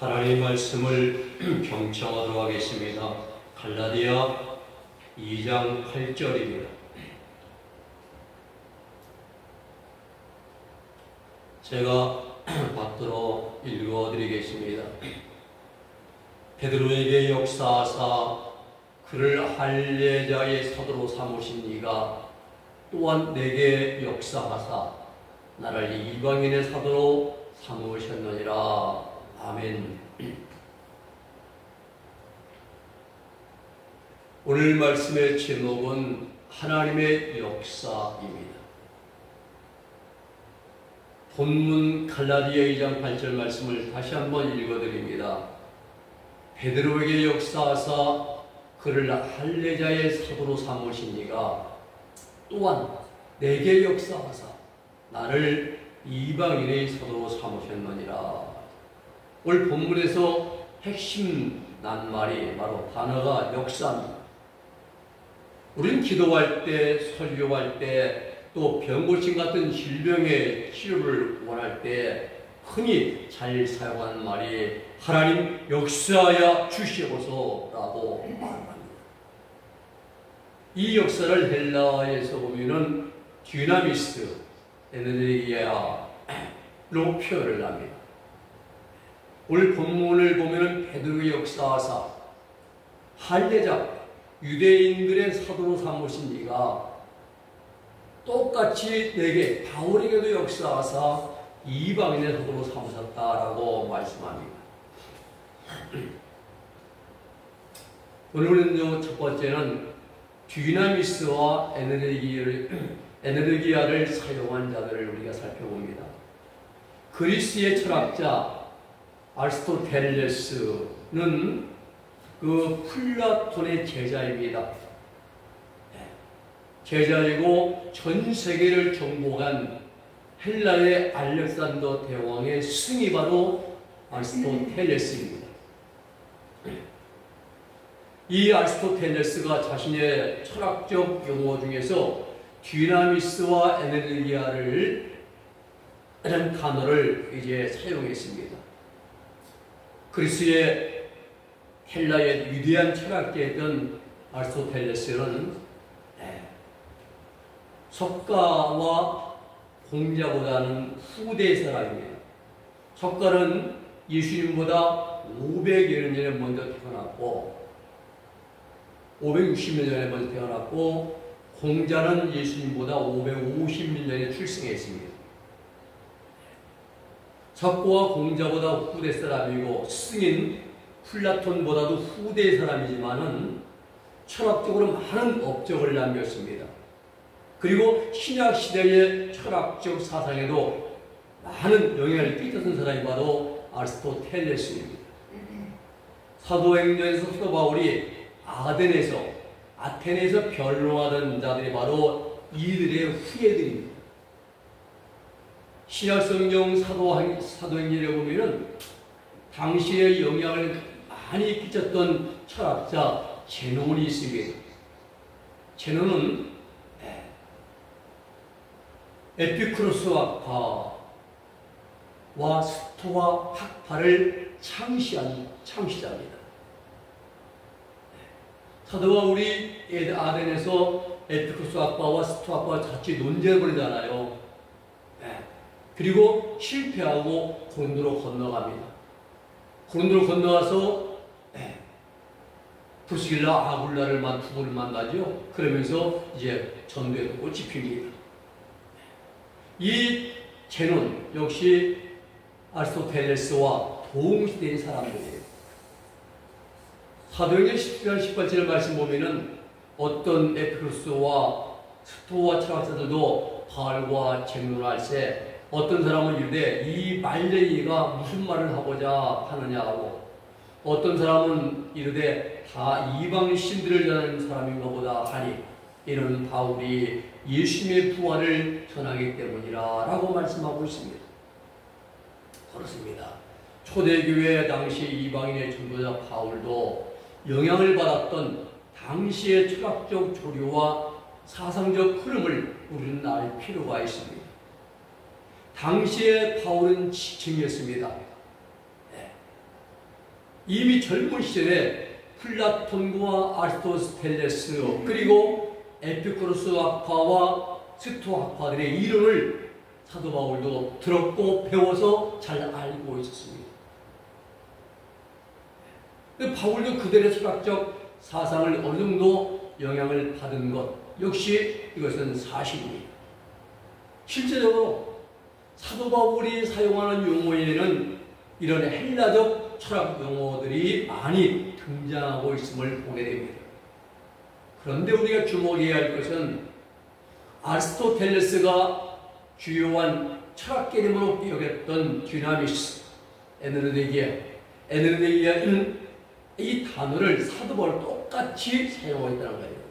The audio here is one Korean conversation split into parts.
하나님의 말씀을 경청하도록 하겠습니다. 갈라디아 2장 8절입니다. 제가 받들어 읽어드리겠습니다. 베드로에게 역사하사 그를 할례자의 사도로 삼으신 이가 또한 내게 역사하사 나를 이방인의 사도로 삼으셨느니라. 아멘. 오늘 말씀의 제목은 하나님의 역사입니다. 본문 갈라디아 2장 8절 말씀을 다시 한번 읽어드립니다. 베드로에게 역사하사 그를 할례자의 사도로 삼으신 이가 또한 내게 역사하사 나를 이방인의 사도로 삼으셨느니라. 오늘 본문에서 핵심 낱말이 바로 단어가 역사입니다. 우리는 기도할 때, 설교할 때, 또 병고침 같은 질병의 치료를 원할 때 흔히 잘 사용하는 말이 하나님 역사하여 주시옵소서라고 말합니다. 이 역사를 헬라어에서 보면은 디나미스, 에너지아로 표현을 합니다. 오늘 본문을 보면은 베드로의 역사하사 할례자 유대인들의 사도로 삼으신 이가 똑같이 내게 바울에게도 역사하사 이방인의 사도로 삼으셨다라고 말씀합니다. 오늘은 첫 번째는 디나미스와 에너지아를 사용한 자들을 우리가 살펴봅니다. 그리스의 철학자 아리스토텔레스는 그 플라톤의 제자입니다. 제자이고 전 세계를 정복한 헬라의 알렉산더 대왕의 스승이 바로 아리스토텔레스입니다. 이 아리스토텔레스가 자신의 철학적 용어 중에서 디나미스와 에너지아를 라는 단어를 이제 사용했습니다. 그리스의 헬라의 위대한 철학자였던 아리스토텔레스는 석가와 공자보다는 후대 사람입니다. 석가는 예수님보다 500여 년 전에 먼저 태어났고 560년 전에 먼저 태어났고 공자는 예수님보다 550년 전에 출생했습니다. 석가와 공자보다 후대 사람이고 스승인 플라톤보다도 후대 사람이지만은 철학적으로 많은 업적을 남겼습니다. 그리고 신약 시대의 철학적 사상에도 많은 영향을 끼쳤던 사람이 바로 아리스토텔레스입니다. 사도행전에서 사도 바울이 아테네에서 변론하던 자들이 바로 이들의 후예들입니다. 신약 성경 사도행전에 보면은 당시에 영향을 많이 끼쳤던 철학자 제논이 있습니다. 제논은 에피쿠로스 학파와 스토아 학파를 창시한 창시자입니다. 사도 바울이 아덴에서 에피쿠로스 학파와 스토아 학파와 같이 논쟁을 벌이잖아요. 그리고 실패하고 고린도로 건너갑니다. 고린도로 건너가서 프리스길라 아굴라를 부부를 만나죠. 그러면서 이제 전도에 꽃이 핍니다. 이 제논 역시 아리스토텔레스와 동시대의 사람들이에요. 사도행전 10장 18절 말씀 보면은 어떤 에피쿠로스와 스토아 철학자들도 바울과 쟁론할 때 어떤 사람은 이르되 이 말쟁이가 무슨 말을 하고자 하느냐고, 어떤 사람은 이르되 다 이방 신들을 전하는 사람인가 보다 하니 이는 바울이 예수님의 부활을 전하기 때문이라 라고 말씀하고 있습니다. 그렇습니다. 초대교회 당시 이방인의 전도자 바울도 영향을 받았던 당시의 철학적 조류와 사상적 흐름을 우리는 알 필요가 있습니다. 당시에 바울은 지층이었습니다. 이미 젊은 시절에 플라톤과 아리스토텔레스 그리고 에피쿠로스 학파와 스토아 학파들의 이론을 사도 바울도 들었고 배워서 잘 알고 있었습니다. 바울도 그들의 철학적 사상을 어느 정도 영향을 받은 것 역시 이것은 사실입니다. 실제적으로 사도 바울이 사용하는 용어에는 이런 헬라적 철학 용어들이 많이 등장하고 있음을 보게 됩니다. 그런데 우리가 주목해야 할 것은 아리스토텔레스가 주요한 철학 개념으로 여겼던 디나미스, 에너르기아는 이 단어를 사도 바울 똑같이 사용했다는 거예요.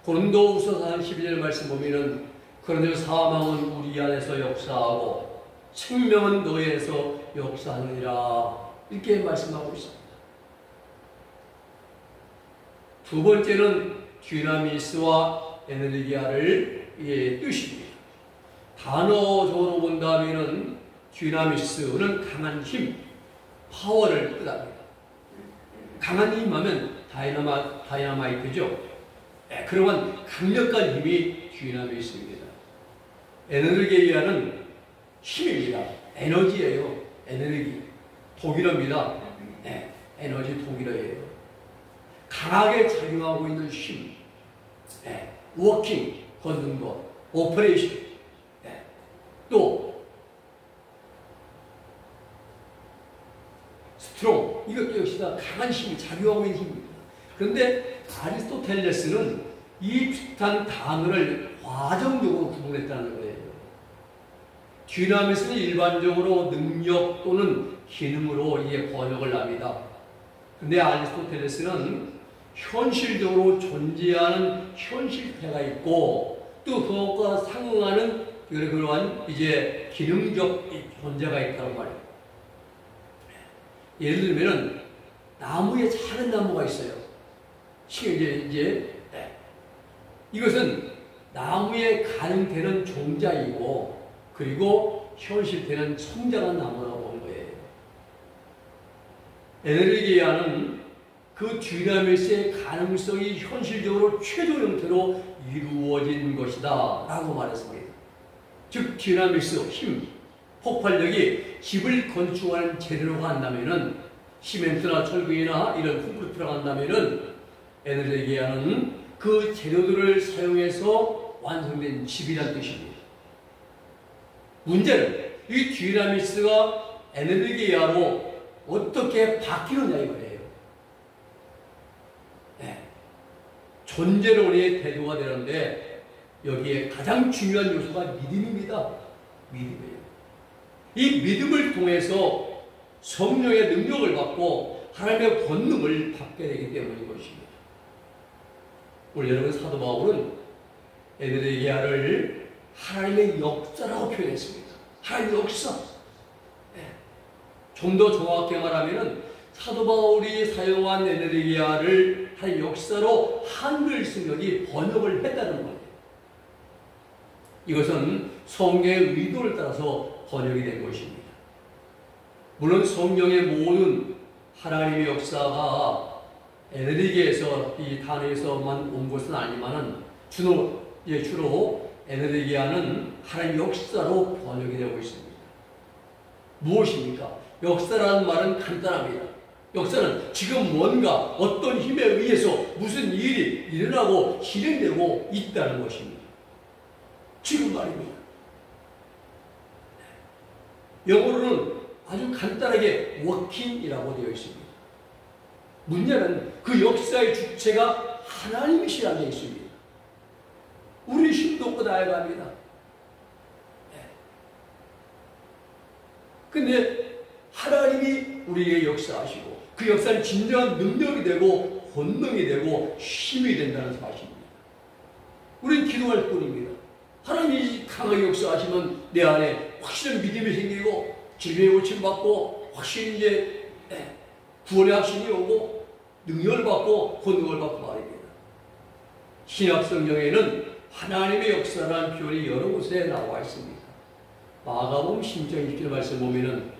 고린도후서 12절 말씀 보면은 그런데 사망은 우리 안에서 역사하고 생명은 너희 안에서 역사하느니라 이렇게 말씀하고 있습니다. 두 번째는 디나미스와 에너르기아를 뜻입니다. 단어적으로 본다면은 디나미스는 강한 힘, 파워를 뜻합니다. 강한 힘하면 다이나마이트죠. 그러한 강력한 힘이 디나미스입니다. 에너르기아는 힘입니다. 에너지예요. 에너지. 독일어입니다. 에너지 독일어예요. 강하게 작용하고 있는 힘. 워킹, 걷는 것. 오퍼레이션. 또 스트롱. 이것도 역시 다 강한 힘이 작용하고 있는 힘입니다. 그런데 아리스토텔레스는 이 비슷한 단어를 과정적으로 구분했다는 거예요. 디나미스는 일반적으로 능력 또는 기능으로 이게 번역을 합니다. 그런데 아리스토텔레스는 현실적으로 존재하는 현실태가 있고 또 그것과 상응하는 그러한 이제 기능적 존재가 있다고 말해요. 예를 들면은 나무에 작은 나무가 있어요. 이것은 나무에 가능되는 종자이고 그리고 현실되는 성장한 나무라고 본 거예요. 에너르기아는 그 디나미스의 가능성이 현실적으로 최종 형태로 이루어진 것이다 라고 말했습니다. 즉 디나미스, 힘, 폭발력이 집을 건축하는 재료로가 한다면은 시멘트나 철근이나 이런 콘크리트가 한다면은 에너르기아는 그 재료들을 사용해서 완성된 집이라는 뜻입니다. 문제는 이 디나미스가 에너르기아로 어떻게 바뀌느냐 이거예요. 존재론의 대두가 되는데 여기에 가장 중요한 요소가 믿음입니다. 믿음이에요. 이 믿음을 통해서 성령의 능력을 받고 하나님의 권능을 받게 되기 때문인 것입니다. 우리 여러분 사도 바울은 에너르기아를 하나님의 역사라고 표현했습니다. 하나님의 역사. 좀 더 정확하게 말하면 사도 바울이 사용한 에너르기아를 한 역사로 한글 성경이 번역을 했다는 거예요. 이것은 성경의 의도를 따라서 번역이 된 것입니다. 물론 성경의 모든 하나님의 역사가 에너르기아에서 이 단어에서만 온 것은 아니지만은 주로 에너르기아는 하나님의 역사로 번역이 되고 있습니다. 무엇입니까? 역사라는 말은 간단합니다. 역사는 지금 뭔가 어떤 힘에 의해서 무슨 일이 일어나고 실행되고 있다는 것입니다. 지금 말입니다. 영어로는 아주 간단하게 워킹이라고 되어 있습니다. 문제는 그 역사의 주체가 하나님이시라는 게 있습니다. 우리 힘도 없고 나아갑니다. 근데 하나님이 우리에게 역사하시고 그 역사는 진정한 능력이 되고 권능이 되고 힘이 된다는 사실입니다. 우리는 기도할 뿐입니다. 하나님이 강하게 역사하시면 내 안에 확실한 믿음이 생기고 질병의 고침받고 확실히 이제 구원의 확신이 오고 능력을 받고 권능을 받고 말입니다. 신약 성경에는 하나님의 역사라는 표현이 여러 곳에 나와 있습니다. 마가복음 16절 말씀 보면은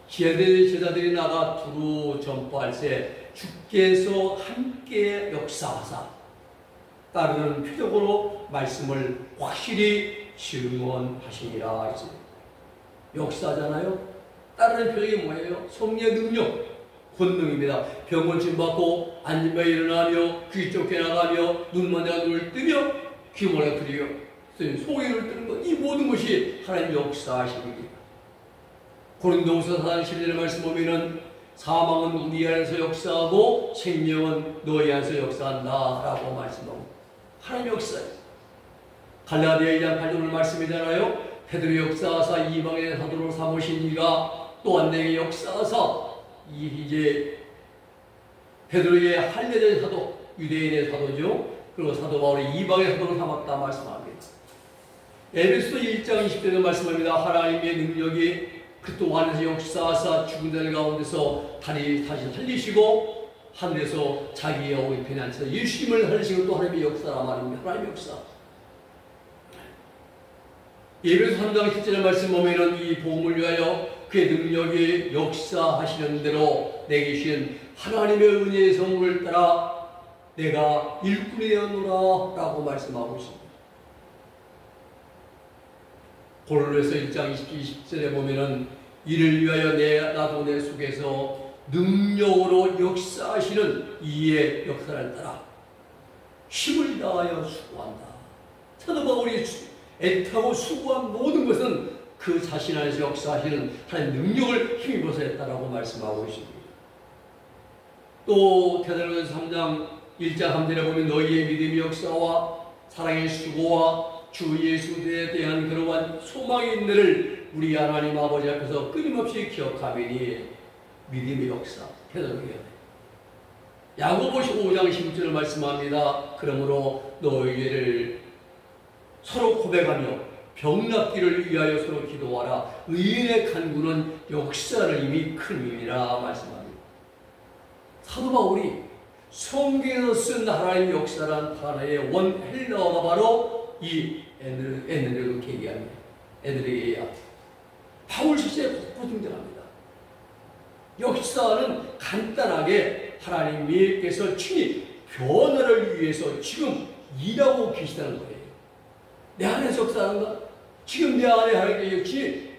제자들이 나가 두루 전파할 때 주께서 함께 역사하사 따르는 표적으로 말씀을 확실히 증언하시니라 했습니다. 역사잖아요. 따르는 표적이 뭐예요? 성령의 능력, 권능입니다. 병 고침받고 앉으며 일어나며 귀 쫓겨나가며 눈만 내가 눈을 뜨며 귀모가 들이며 소리를 뜨는 것, 이 모든 것이 하나님 역사하십니다. 고린도후서 4장 11절의 말씀 보면은 사망은 우리 안에서 역사하고 생명은 너희 안에서 역사한다 라고 말씀하고 하나님 역사예요. 갈라디아 2장 8절 말씀이잖아요. 베드로 역사하사 이방인의 사도로 삼으신 이가 또한 내게 역사하사 이제 베드로의 할례자의 사도, 유대인의 사도죠. 그리고 사도 바울이 이방의 사도로 삼았다 말씀합니다. 에베소서 1장 20절에 말씀합니다. 하나님의 능력이 그리스도 안에서 역사하사 죽은 자들 가운데서 다시 살리시고 하늘에서 자기의 어머니 편안에서 예수님을 살리시고 또 하나님의 역사라 말입니다. 하나님의 역사. 에베소 3장 10절의 말씀 보면은 이 복음을 위하여 그의 능력이 역사하시는 대로 내게 주신 하나님의 은혜의 성물을 따라 내가 일꾼이 되었노라 라고 말씀하고 있습니다. 고린도서 1장 20절에 보면은 이를 위하여 나도 내 속에서 능력으로 역사하시는 이의 역사를 따라 힘을 다하여 수고한다. 사도 바울이 애타고 수고한 모든 것은 그 자신 안에서 역사하시는 하나님 능력을 힘입어서 했다라고 말씀하고 있습니다. 또 데살로니가서 3장 1장 3절에 보면 너희의 믿음의 역사와 사랑의 수고와 주 예수에 대한 그러한 소망의 인내를 우리 하나님 아버지 앞에서 끊임없이 기억하매니 믿음의 역사 데살로니가 야고보서 5장 10절을 말씀합니다. 그러므로 너희를 서로 고백하며 병낫기를 위하여 서로 기도하라. 의인의 간구는 역사를 이미 큰 힘이라 말씀합니다. 사도 바울이 성경에서 쓴 하나님의 역사란 단어의 원 헬라어가 바로 이 에네르 계기합니다. 에네르게야. 바울 시대에 곳곳 등장합니다. 역사는 간단하게 하나님께서 친히 변화를 위해서 지금 일하고 계시다는 거예요. 내 안에서 역사하는가? 지금 내 안에 하나님께 역시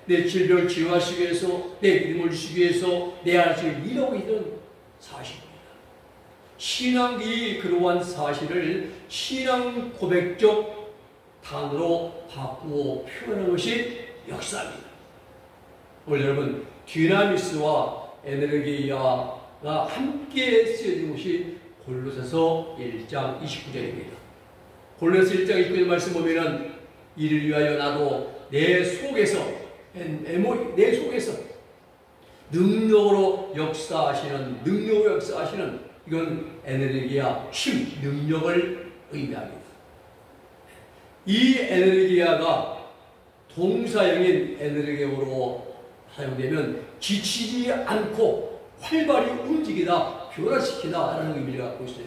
내 질병을 치유하시기 위해서 내 믿음을 주시기 위해서 내 안에서 일하고 있는 사실입니다. 신앙이 그러한 사실을 신앙 고백적 단어로 바꾸어 표현하는 것이 역사입니다. 오늘 여러분 디나미스와 에네르기야가 함께 쓰여진 것이 골로새서 1장 29절입니다. 골로새 1장 29절 말씀 보면은 이를 위하여 나도 내 속에서 능력으로 역사하시는 이건 에네르기야 힘, 능력을 의미합니다. 이 에네르기야가 동사형인 에네르기어로 사용되면 지치지 않고 활발히 움직이다, 변화시키다 라는 의미를 갖고 있어요.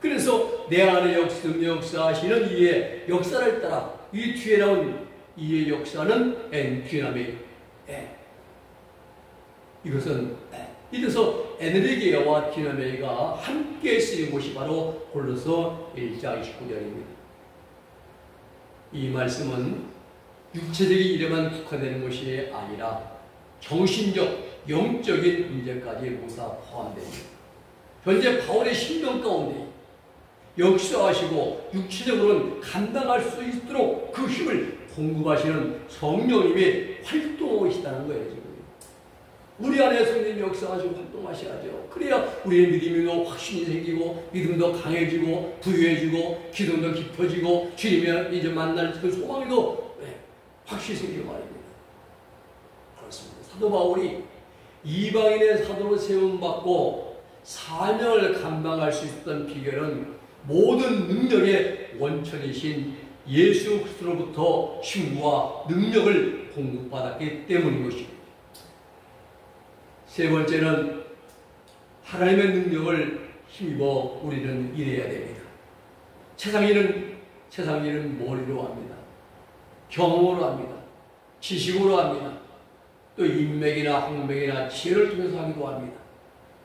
그래서 내 안에 역사하시는 이의 역사를 따라 이 뒤에 나온 이의 역사는 엔퀴나미 이것은 이래서 에네르기아와 디나미가 함께 쓰인 곳이 바로 골로새 1장 29절입니다. 이 말씀은 육체적인 일에만 국한되는 것이 아니라 정신적, 영적인 문제까지 모두 포함됩니다. 현재 바울의 신명 가운데 역사하시고 육체적으로는 감당할 수 있도록 그 힘을 공급하시는 성령님이 활동하고 계시다는 거예요. 지금 우리 안에 성령님이 역사하시고 활동하셔야죠. 그래야 우리의 믿음이 확신이 생기고 믿음도 강해지고 부유해지고 기도도 깊어지고 주님이 이제 만날 그 소망이 더 확실히 생기고 말입니다. 그렇습니다. 사도 바울이 이방인의 사도로 세움받고 사명을 감당할 수 있었던 비결은 모든 능력의 원천이신 예수 그리스도로부터 힘과 능력을 공급받았기 때문인 것입니다. 세 번째는 하나님의 능력을 힘입어 우리는 일해야 됩니다. 세상 일은 머리로 합니다. 경험으로 합니다. 지식으로 합니다. 또 인맥이나 학맥이나 지혜를 통해서 하기도 합니다.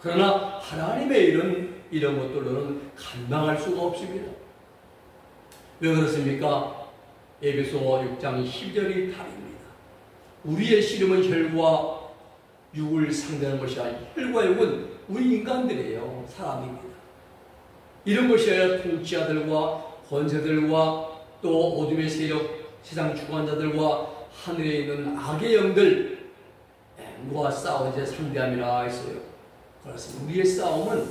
그러나 하나님의 일은 이런 것들로는 감당할 수가 없습니다. 왜 그렇습니까? 에베소 6장 10절이 답입니다. 우리의 씨름은 혈과 육을 상대하는 것이 아니라 혈과 육은 우리 인간들이에요. 사람입니다. 이런 것이 아니라 통치자들과 권세들과 또 어둠의 세력, 세상 주관자들과 하늘에 있는 악의 영들과 싸워 이제 상대함이라 했어요. 그렇습니다. 우리의 싸움은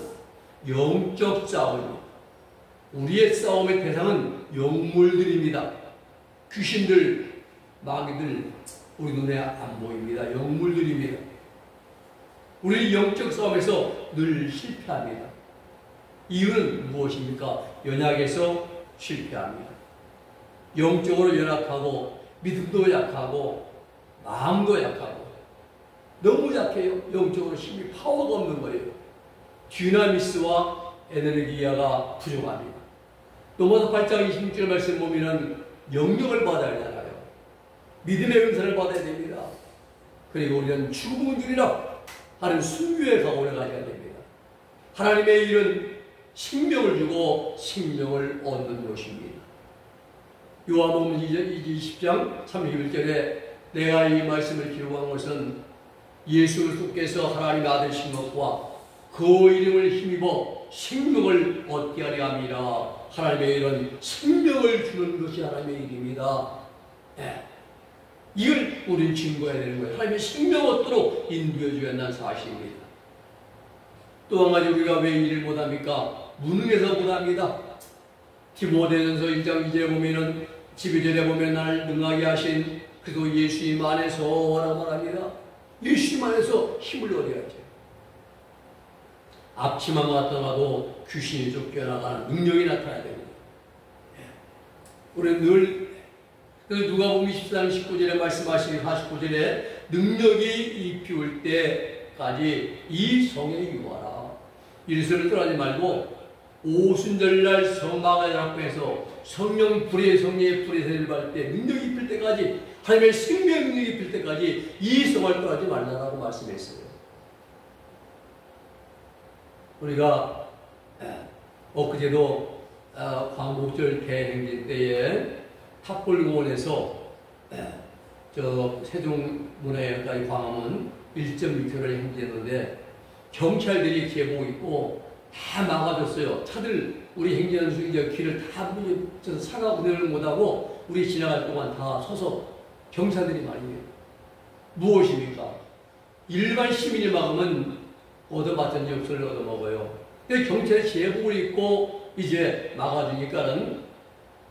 영적 싸움입니다. 우리의 싸움의 대상은 영물들입니다. 귀신들, 마귀들 우리 눈에 안 보입니다. 영물들입니다. 우리 영적 싸움에서 늘 실패합니다. 이유는 무엇입니까? 연약해서 실패합니다. 영적으로 연약하고 믿음도 약하고 마음도 약하고 너무 약해요. 영적으로 힘이 파워가 없는 거예요. 디나미스와 에너지가 부족합니다. 로마서 8장 26절 말씀 보면은 영역을 받아야 하잖아요. 믿음의 은사를 받아야 됩니다. 그리고 우리는 죽음은 주리라 하는 순교의 각오를 가져야 됩니다. 하나님의 일은 생명을 주고 생명을 얻는 것입니다. 요한복음 20장 31절에 내가 이 말씀을 기록한 것은 예수 그리스도께서 하나님의 아들신 것과 그 이름을 힘입어 생명을 얻게 하려 함이라. 하나님의 일은 생명을 주는 것이 하나님의 일입니다. 네. 이걸 우리는 증거해야 되는 거예요. 하나님의 생명 얻도록 인도해 주어야 한다는 사실입니다. 또 한 가지 우리가 왜 일을 못합니까? 무능해서 못합니다. 디모데전서 1장 2절에 보면은 12절에 보면 나를 능하게 하신 그리스도 예수님 안에서라고 말합니다. 예수님 안에서 힘을 얻어야죠. 앞치마가 왔더라도 귀신이 쫓겨나가는 능력이 나타나야 됩니다. 우리는 늘 누가복음 24장 19절에 말씀하신 49절에 능력이 입히울 때까지 이 성에 유하라. 일서를 떠나지 말고 오순절날 성막을 앞에서 성령 불의 성령의 불의 세를 받을 때 능력이 입힐 때까지 하나님의 생명 능력이 입힐 때까지 이 성을 떠나지 말라라고 말씀했어요. 우리가 엊그제도 광복절 대행진 때에 탑골공원에서 저 세종문화회관까지 광화문 1.6km를 행진했는데 경찰들이 제복 입고 다 막아줬어요. 차들 우리 행진하는 중에 길을 다 사가 운행을 못하고 우리 지나갈 동안 다 서서 경찰들이 말이에요. 무엇입니까? 일반 시민이 막으면 얻어맞은 역설을 얻어먹어요. 근데 경찰이 제복을 입고 이제 막아주니까는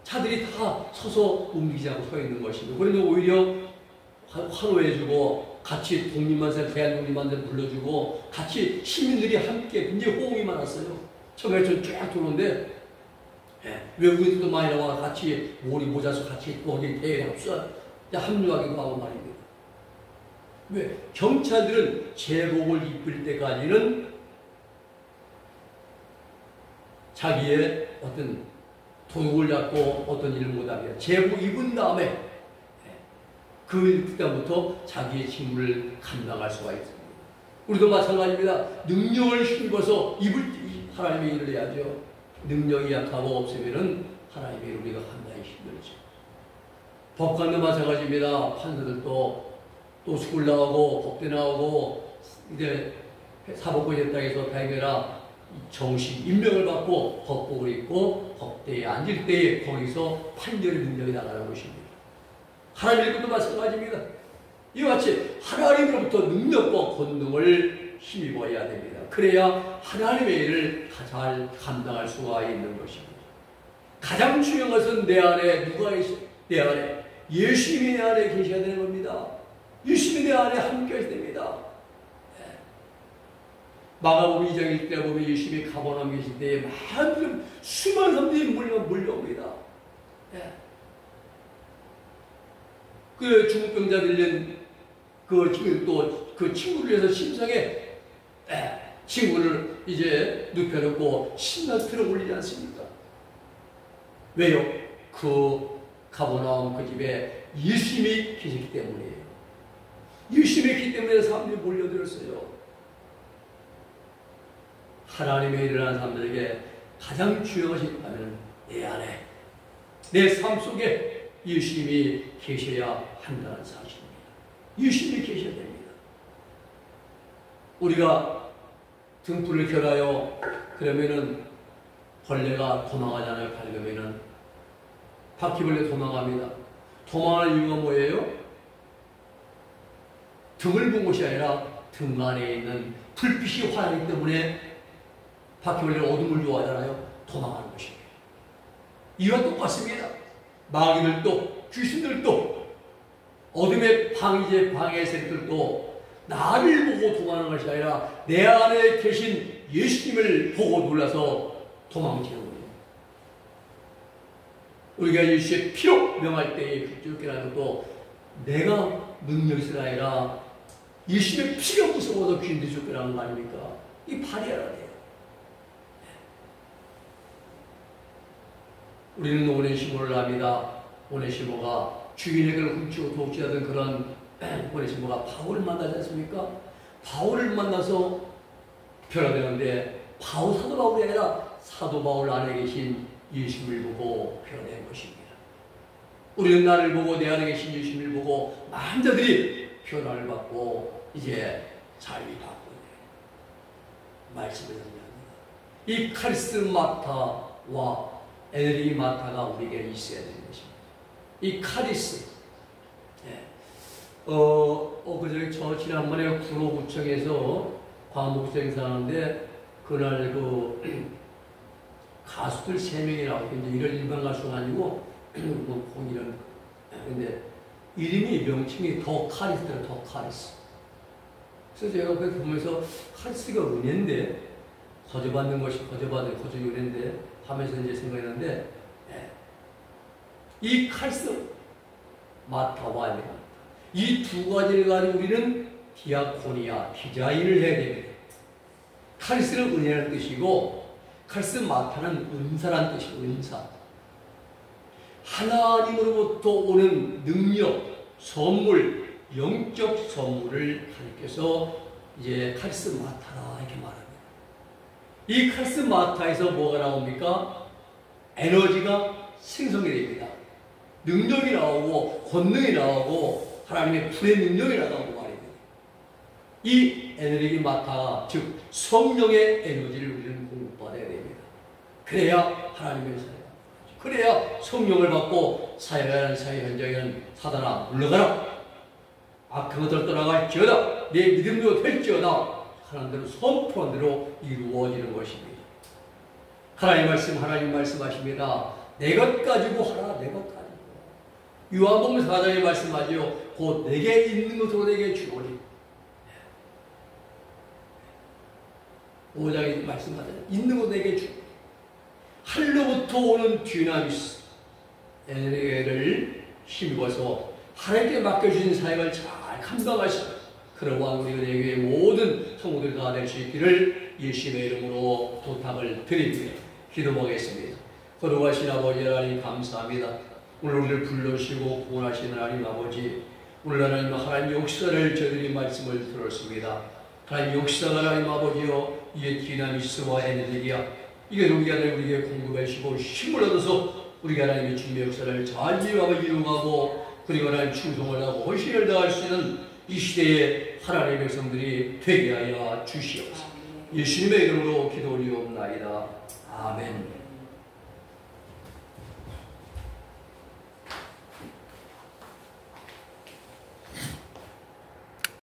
차들이 다 서서 움직이지 않고 서 있는 것입니다. 그런데 오히려 환호해주고 같이 독립만세, 대한독립만세 불러주고 같이 시민들이 함께 굉장히 호응이 많았어요. 처음에 쫙 들어오는데 외국인들도 많이 나와 같이 우리 모자서 같이 거기 대회에 합류하기도 하고 말입니다. 왜? 경찰들은 제복을 입을 때까지는 자기의 어떤 도둑을 잡고 어떤 일을 못하게 제복 입은 다음에 그때부터 자기의 직무를 감당할 수가 있습니다. 우리도 마찬가지입니다. 능력을 힘입어서 하나님의 일을 해야죠. 능력이 약하고 없으면은 하나님의 일을 우리가 감당하기 힘들죠. 법관도 마찬가지입니다. 판사들도 또 스쿨 나오고 법대 나오고 이제 사법고시 했다 해서 다행이라 정식 임명을 받고 법복을 입고 법대에 앉을 때에 거기서 판결의 능력이 나가는 것입니다. 하나님의 것도 마찬가지입니다. 이와 같이 하나님으로부터 능력과 권능을 힘입어야 됩니다. 그래야 하나님의 일을 잘 감당할 수가 있는 것입니다. 가장 중요한 것은 내 안에 누가 있어? 내 안에 예수님이 내 안에 계셔야 되는 겁니다. 예수님이 내 안에 함께 하셔야 됩니다. 마가복음 2장 1절에 보면 예수님이 가버나움에 계실 때에 많은 수많은 사람들이 몰려옵니다. 그 중풍병자 들린 그 친구를 위해서 심상에 친구를 이제 눕혀놓고 신나 들어 올리지 않습니까? 왜요? 그 가버나움 그 집에 예수님이 계시기 때문이에요. 열심히 했기 때문에 사람들이 몰려들었어요. 하나님의 일을 하는 사람들에게 가장 중요한 것이 있다면 내 안에, 내 삶 속에 예수님이 계셔야 한다는 사실입니다. 예수님이 계셔야 됩니다. 우리가 등불을 켜라요. 그러면은 벌레가 도망가잖아요. 밝으면은 바퀴벌레 도망갑니다. 도망할 이유가 뭐예요? 등을 본 것이 아니라 등 안에 있는 불빛이 환하기 때문에 바퀴벌레는 어둠을 좋아하잖아요. 도망가는 것입니다. 이와 똑같습니다. 마귀들도 귀신들도 어둠의 방해 세력들도 나를 보고 도망하는 것이 아니라 내 안에 계신 예수님을 보고 놀라서 도망치는 거예요. 우리가 예수의 피로 명할 때에 쫓겨나는 것도 내가 능력이 아니라 예수의 피가 무서워서 귀신들이 쫓겨나는 거 아닙니까? 이 발휘해야 돼요. 우리는 오네시모를 압니다. 오네시모가 주인에게 훔치고 도둑질하던 그런 오네시모가 바울을 만나지 않습니까? 바울을 만나서 변화되는데 사도 바울이 아니라 사도 바울 안에 계신 예수님을 보고 변화된 것입니다. 우리는 나를 보고 내 안에 계신 예수님을 보고 많은 자들이 변화를 받고 이제 자유를 받고 있는 말씀을 전합니다. 이 카리스마타와 에너지마타가 우리에게 있어야 되는 것입니다. 이 카리스, 저 지난번에 구로구청에서 광복절 행사하는데 그날 가수들 3명이 나왔고 이제 이런 일반 가수가 아니고 뭐 이런 근데 이름이 명칭이 더 카리스더라. 더 카리스. 그래서 제가 그걸 보면서 카리스가 은혜인데 거저받는 것이 거저 은혜인데 하면서 이제 생각했는데 이 카리스 마타와 에너지 이 두 가지를 가지고 우리는 디아코니아 디자인을 해야 됩니다. 카리스는 은혜라는 뜻이고 카리스 마타는 은사라는 뜻이고 은사. 하나님으로부터 오는 능력, 선물, 영적 선물을 가리켜서 이제 카리스 마타라 이렇게 말합니다. 이 카리스 마타에서 뭐가 나옵니까? 에너지가 생성이 됩니다. 능력이 나오고 권능이 나오고 하나님의 불의 능력이 나오고 말입니다. 이 에너지 마타, 즉 성령의 에너지를 우리는 공급받아야 됩니다. 그래야 하나님의 사역, 그래야 성령을 받고 사역하는 사회 현장에는 사단아 물러가라, 악한 것들 떠나갈지어다, 내 믿음도 될지어다 하는 대로 선포한 대로 이루어지는 것입니다. 하나님 말씀하십니다. 내 것 가지고 하라, 내 것 가지고. 요한복음 4장에 말씀하죠. 곧 내게 있는 것으로 내게 주오니. 5장에 말씀하잖아요. 있는 것 내게 주. 하늘로부터 오는 디나미스 에너지를 힘입어서 하나님께 맡겨주신 사역을 잘 감당하시고 그러한 우리 은혜교회 모든 성도들 다 될 수 있기를 예수님의 이름으로 부탁을 드립니다. 기도하겠습니다. 거룩하신 아버지 하나님 감사합니다. 오늘 우리를 불러주시고 구원하신 하나님 아버지, 오늘 하나님 역사를 저희들이 말씀을 들었습니다. 하나님 역사가 하나님 아버지여 이게 디나미스와 에너지야 이게 우리에게 공급하시고 힘을 얻어서 우리가 하나님의 주님의 역사를 잘 이루어가고 그리고 하나님 충성을 하고 헌신을 다할 수 있는 이 시대의 하나님의 백성들이 되게 하여 주시옵소서. 예수님의 이름으로 기도 올리옵나이다. 아멘.